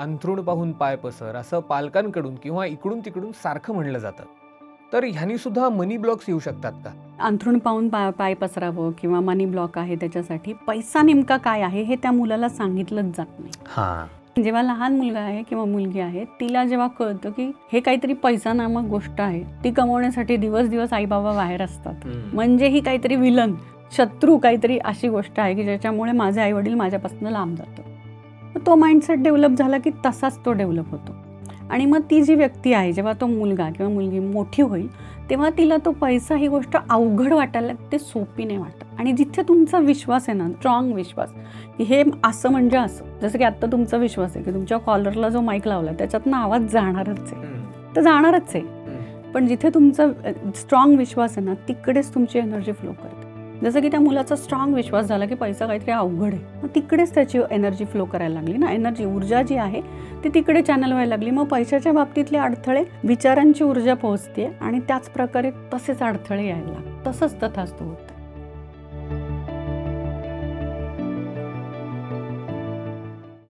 अंथरूण पाहून पाय पसर असं पालकांकडून किंवा इकडून तिकडून सारखं म्हणलं जातं. तर ह्यानी सुद्धा मनी ब्लॉक्स येऊ शकतात का? अंथरूण पाहून पाय पसरावं किंवा मनी ब्लॉक आहे त्याच्यासाठी पैसा नेमका काय आहे हे त्या मुलाला सांगितलंच जात नाही. हां. जेव्हा लहान मुलगा आहे किंवा मुलगी आहे तिला जेव्हा कळतं की हे काहीतरी पैसा नामक गोष्ट आहे, ती कमवण्यासाठी दिवस दिवस आई बाबा बाहेर असतात, म्हणजे ही काहीतरी विलन शत्रू काहीतरी अशी गोष्ट आहे की ज्याच्यामुळे माझे आई वडील माझ्यापासून लांब जातात. तो माइंडसेट डेव्हलप झाला की तसाच तो डेव्हलप होतो. आणि मग ती जी व्यक्ती आहे, जेव्हा तो मुलगा किंवा मुलगी मोठी होईल तेव्हा तिला तो पैसा ही गोष्ट अवघड वाटायला ते सोपी नाही वाटत. आणि जिथे तुमचा विश्वास आहे ना, स्ट्रॉंग विश्वास की हे असं म्हणजे असं, जसं की आत्ता तुमचा विश्वास आहे की तुमच्या कॉलरला जो माईक लावला त्याच्यातनं आवाज जाणारच आहे, तर जाणारच आहे. पण जिथे तुमचा स्ट्रॉंग विश्वास आहे ना तिकडेच तुमची एनर्जी फ्लो करते. जसं की त्या मुलाचा स्ट्रॉंग विश्वास झाला की पैसा काहीतरी अवघड आहे, मग तिकडेच त्याची एनर्जी फ्लो करायला लागली ना, एनर्जी ऊर्जा जी आहे ती तिकडे चॅनल व्हायला लागली. मग पैशाच्या बाबतीतले अडथळे विचारांची ऊर्जा पोहोचते आणि त्याच प्रकारे तसेच अडथळे यायला लागतात. तसंच तथास्तु होतं.